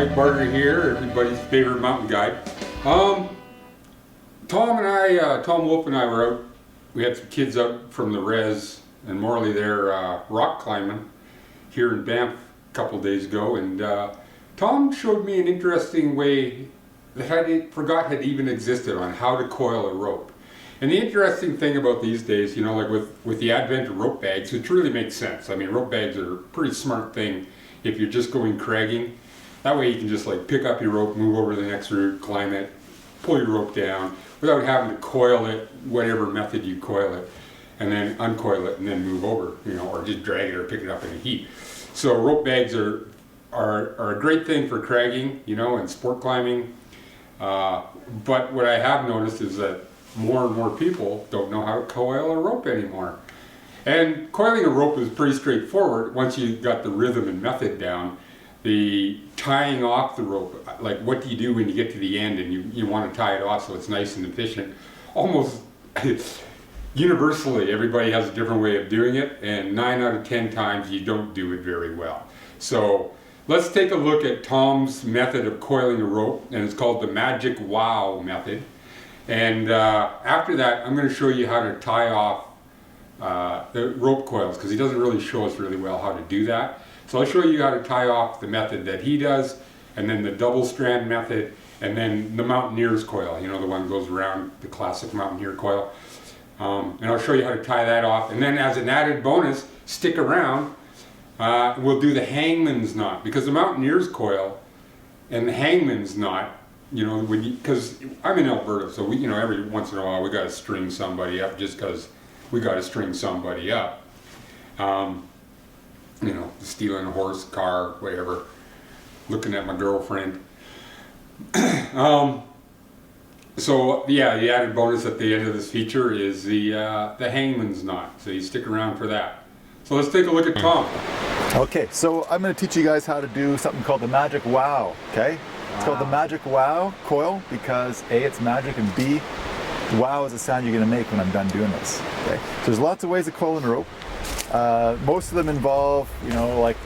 Mike Barger here, everybody's favorite mountain guide. Tom Wolfe and I were out. We had some kids out from the res, and Morley there rock climbing here in Banff a couple days ago, and Tom showed me an interesting way that I forgot had even existed on how to coil a rope. And the interesting thing about these days, you know, like with the advent of rope bags, which really makes sense. I mean, rope bags are a pretty smart thing if you're just going cragging. That way you can just like pick up your rope, move over to the next route, climb it, pull your rope down without having to coil it, whatever method you coil it, and then uncoil it and then move over, you know, or just drag it or pick it up in a heap. So rope bags are a great thing for cragging, you know, and sport climbing. But what I have noticed is that more and more people don't know how to coil a rope anymore. And coiling a rope is pretty straightforward once you got the rhythm and method down. The tying off the rope, like what do you do when you get to the end and you want to tie it off so it's nice and efficient? Almost universally, everybody has a different way of doing it, and 9 out of 10 times you don't do it very well. So let's take a look at Tom's method of coiling a rope, and it's called the Magic Wow method. And after that, I'm going to show you how to tie off the rope coils, because he doesn't really show us really well how to do that. So I'll show you how to tie off the method that he does, and then the double strand method, and then the Mountaineers Coil, you know, the one that goes around, the classic Mountaineer Coil. And I'll show you how to tie that off. And then as an added bonus, stick around, we'll do the Hangman's knot, because the Mountaineers Coil and the Hangman's knot, you know, because I'm in Alberta, so we, you know, every once in a while we got to string somebody up just because we got to string somebody up. You know, stealing a horse, car, whatever, looking at my girlfriend. So yeah, the added bonus at the end of this feature is the Hangman's knot. So you stick around for that. So let's take a look at Tom. Okay, so I'm going to teach you guys how to do something called the Magic Wow. Okay, it's called the Magic Wow Coil because A, it's magic, and B, wow is the sound you're going to make when I'm done doing this. Okay, so there's lots of ways of coiling a rope. Most of them involve, you know, like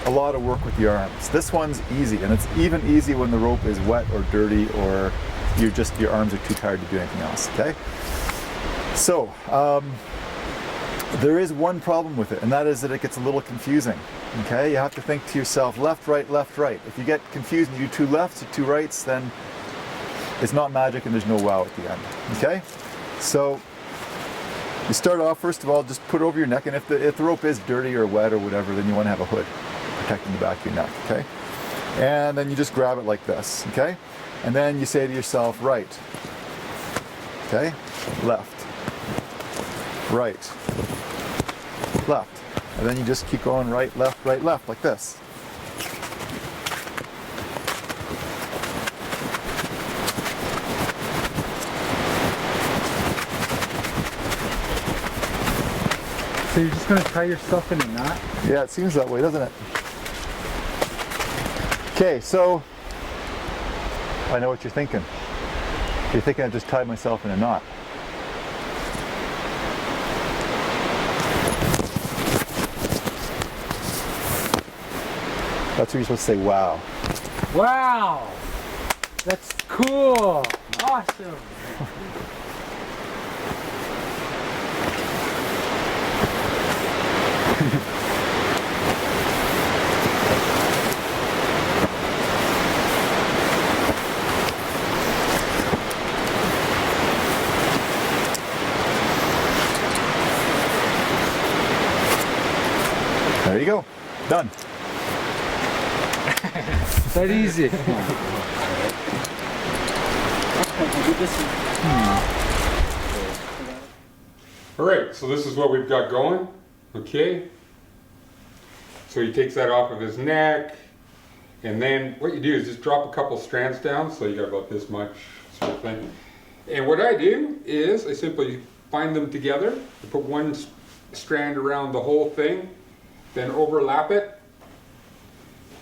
a lot of work with the arms. This one's easy, and it's even easy when the rope is wet or dirty, or your arms are too tired to do anything else. Okay, so there is one problem with it, and that is that it gets a little confusing. Okay, you have to think to yourself, left, right, left, right. If you get confused and you do 2 lefts or 2 rights, then it's not magic and there's no wow at the end. Okay, so you start off, first of all, just put it over your neck, and if the rope is dirty or wet or whatever, then you want to have a hood protecting the back of your neck, okay? And then you just grab it like this, okay? And then you say to yourself, right, okay? Left, right, left. And then you just keep going right, left, like this. So you're just going to tie yourself in a knot? Yeah, it seems that way, doesn't it? Okay, so I know what you're thinking. You're thinking I just tied myself in a knot. That's where you're supposed to say wow. Wow! That's cool! Awesome! There you go. Done. That easy. Alright, so this is what we've got going. Okay. So he takes that off of his neck, and then what you do is just drop a couple strands down, so you got about this much sort of thing. And what I do is I simply bind them together. I put one strand around the whole thing, then overlap it,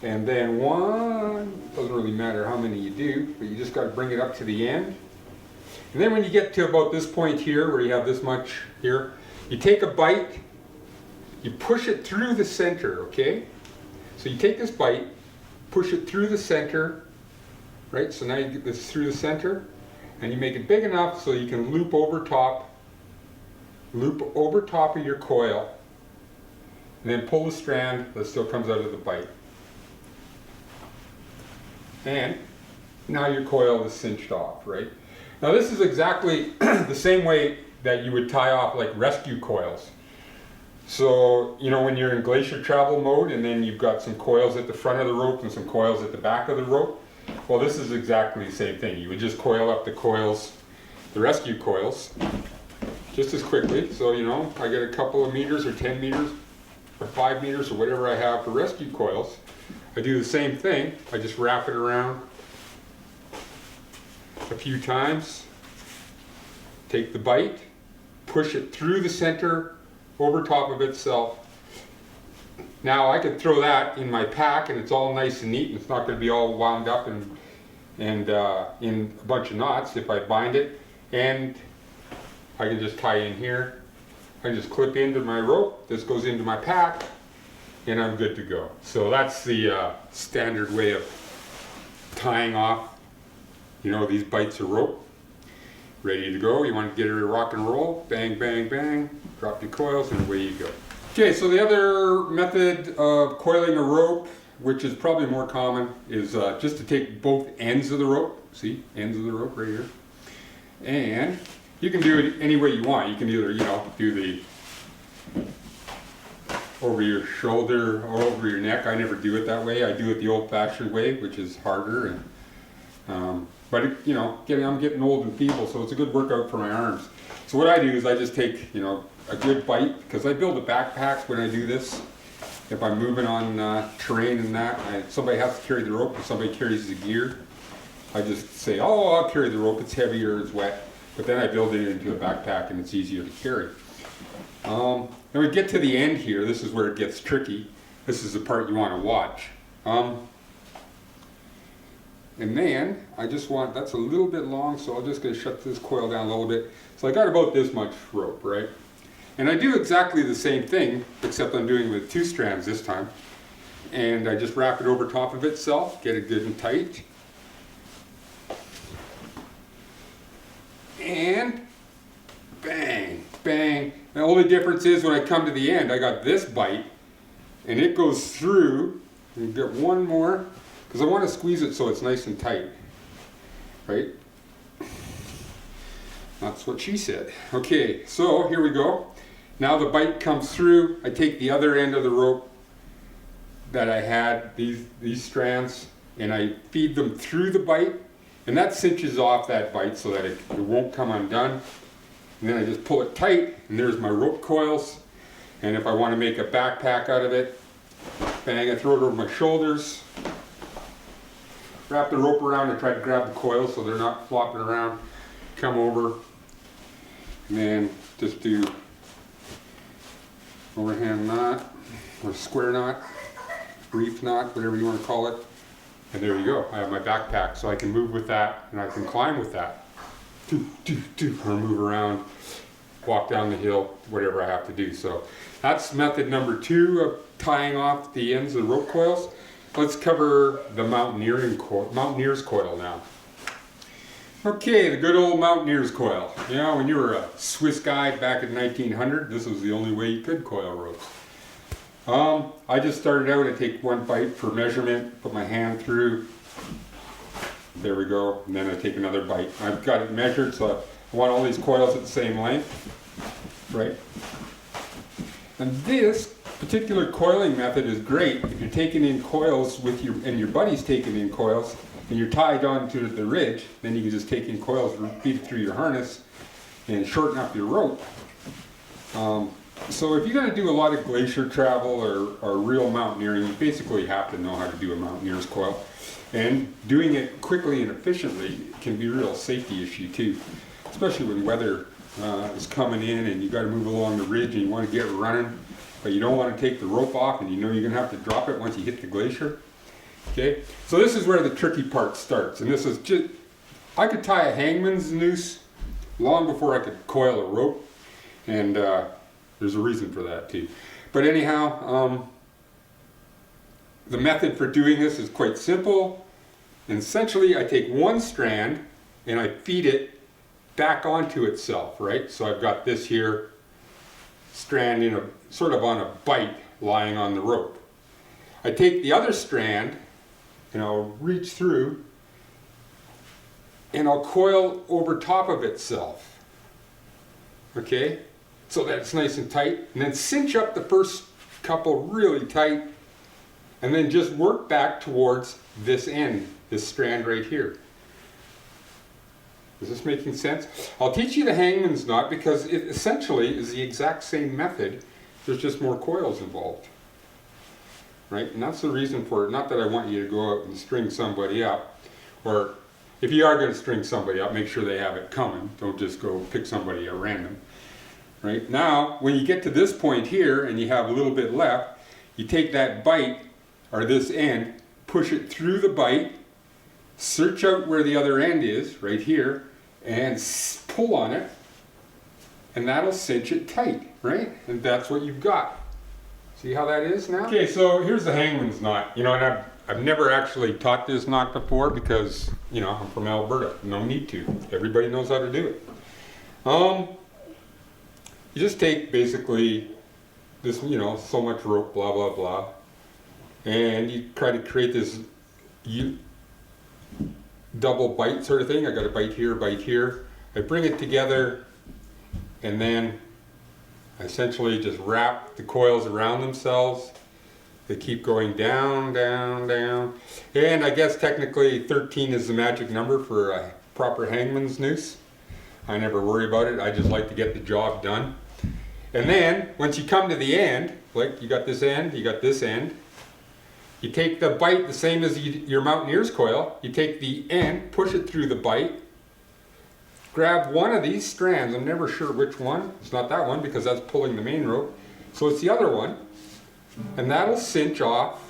and then one, doesn't really matter how many you do, but you just got to bring it up to the end. And then when you get to about this point here, where you have this much here, you take a bite, you push it through the center, okay? So you take this bite, push it through the center, right? So now you get this through the center, and you make it big enough so you can loop over top of your coil, and then pull the strand that still comes out of the bite. And now your coil is cinched off, right? Now this is exactly the same way that you would tie off like rescue coils. So, you know, when you're in glacier travel mode and then you've got some coils at the front of the rope and some coils at the back of the rope, well, this is exactly the same thing. You would just coil up the coils, the rescue coils, just as quickly. So, you know, I get a couple of meters or 10 meters or 5 meters or whatever I have for rescue coils. I do the same thing. I just wrap it around a few times, take the bite, push it through the center, over top of itself. Now I could throw that in my pack and it's all nice and neat and it's not going to be all wound up and in a bunch of knots if I bind it. And I can just tie in here. I can just clip into my rope. This goes into my pack and I'm good to go. So that's the standard way of tying off, you know, these bites of rope. Ready to go. You want to get it to rock and roll. Bang, bang, bang. Drop your coils and away you go. Okay, so the other method of coiling a rope, which is probably more common, is just to take both ends of the rope. See, ends of the rope right here. And you can do it any way you want. You can either, you know, do the over your shoulder or over your neck. I never do it that way. I do it the old-fashioned way, which is harder. And but it, you know, I'm getting old and feeble, so it's a good workout for my arms. So what I do is I just take, you know, a good bite, because I build a backpack when I do this. If I'm moving on terrain and that, somebody has to carry the rope, and somebody carries the gear. I just say, oh, I'll carry the rope, it's heavier, it's wet. But then I build it into a backpack and it's easier to carry. Then we get to the end here, this is where it gets tricky. This is the part you want to watch. And then I just want, that's a little bit long, so I'm just going to shut this coil down a little bit. So I got about this much rope, right? And I do exactly the same thing, except I'm doing it with 2 strands this time. And I just wrap it over top of itself, get it good and tight. And bang, bang. The only difference is when I come to the end, I got this bite, and it goes through, and get one more, because I want to squeeze it so it's nice and tight, right? That's what she said. Okay, so here we go. Now the bite comes through. I take the other end of the rope that I had, these strands, and I feed them through the bite, and that cinches off that bite so that it won't come undone. And then I just pull it tight, and there's my rope coils. And if I want to make a backpack out of it, bang, I throw it over my shoulders. Wrap the rope around and try to grab the coils so they're not flopping around. Come over, and then just do overhand knot, or square knot, reef knot, whatever you want to call it. And there you go, I have my backpack, so I can move with that, and I can climb with that. Or move around, walk down the hill, whatever I have to do. So that's method number 2 of tying off the ends of the rope coils. Let's cover the Mountaineers Coil now. Okay, the good old Mountaineers Coil. You know, when you were a Swiss guide back in 1900, this was the only way you could coil ropes. I just started out, I take one bite for measurement, put my hand through, there we go, and then I take another bite. I've got it measured, so I want all these coils at the same length, right? And this particular coiling method is great if you're taking in coils with your buddy's taking in coils, and you're tied onto the ridge. Then you can just take in coils, feed it through your harness, and shorten up your rope. So if you're going to do a lot of glacier travel or real mountaineering, you basically have to know how to do a Mountaineers coil. And doing it quickly and efficiently can be a real safety issue too, especially when weather is coming in and you got to move along the ridge and you want to get running, but you don't want to take the rope off and you know you're going to have to drop it once you hit the glacier. Okay, so this is where the tricky part starts, and this is just, I could tie a hangman's noose long before I could coil a rope, and there's a reason for that too. But anyhow, the method for doing this is quite simple. And essentially, I take one strand and I feed it back onto itself, right? So I've got this here strand in a sort of on a bite lying on the rope. I take the other strand and I'll reach through and I'll coil over top of itself, okay? So that it's nice and tight, and then cinch up the first couple really tight, and then just work back towards this end, this strand right here. Is this making sense? I'll teach you the hangman's knot because it essentially is the exact same method. There's just more coils involved, right? And that's the reason for it. Not that I want you to go out and string somebody up, or if you are going to string somebody up, make sure they have it coming. Don't just go pick somebody at random. Right? Now, when you get to this point here and you have a little bit left, you take that bite, or this end, push it through the bite, search out where the other end is, right here, and pull on it, and that'll cinch it tight, right? And that's what you've got. See how that is now? Okay, so here's the hangman's knot. You know, and I've never actually taught this knot before because, you know, I'm from Alberta. No need to. Everybody knows how to do it. You just take basically this, you know, so much rope, blah, blah, blah, and you try to create this double bite sort of thing. I got a bite here, bite here. I bring it together, and then I essentially just wrap the coils around themselves. They keep going down, down, down. And I guess technically 13 is the magic number for a proper hangman's noose. I never worry about it. I just like to get the job done. And then, once you come to the end, like you got this end, you got this end, you take the bite the same as your Mountaineers coil. You take the end, push it through the bite, grab one of these strands. I'm never sure which one. It's not that one because that's pulling the main rope. So it's the other one. And that'll cinch off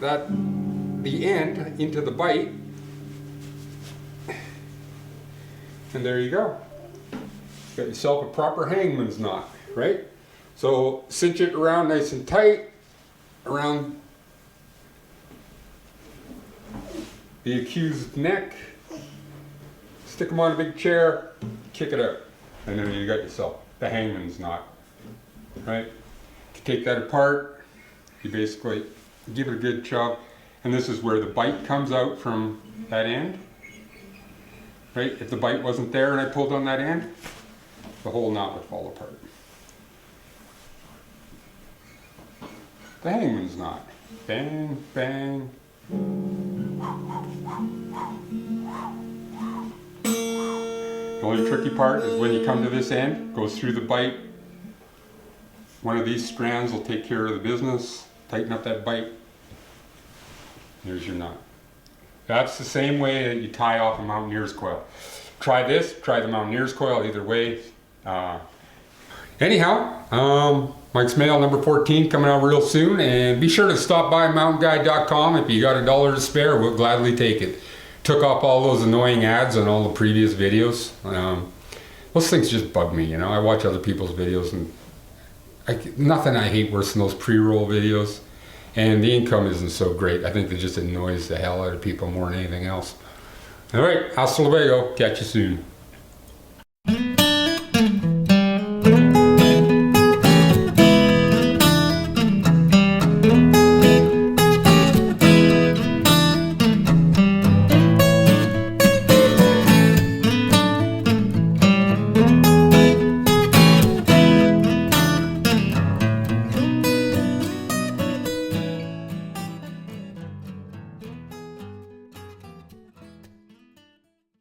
the end into the bite. And there you go. Got yourself a proper hangman's knot, right? So cinch it around nice and tight around the accused neck. Stick them on a big chair, kick it out, and then you got yourself the hangman's knot, right? To take that apart, you basically give it a good shove, and this is where the bite comes out from that end. Right? If the bite wasn't there and I pulled on that end, the whole knot would fall apart. The hangman's knot. Bang, bang. The only tricky part is when you come to this end, goes through the bite. One of these strands will take care of the business. Tighten up that bite. There's your knot. That's the same way that you tie off a Mountaineers coil. Try this, try the Mountaineers coil, either way. Anyhow, Mike's Mail number 14 coming out real soon, and be sure to stop by mountainguy.com. If you got $1 to spare, we'll gladly take it. Took off all those annoying ads on all the previous videos. Those things just bug me, you know. I watch other people's videos, and nothing I hate worse than those pre-roll videos. And the income isn't so great. I think it just annoys the hell out of people more than anything else. All right, hasta luego. Catch you soon.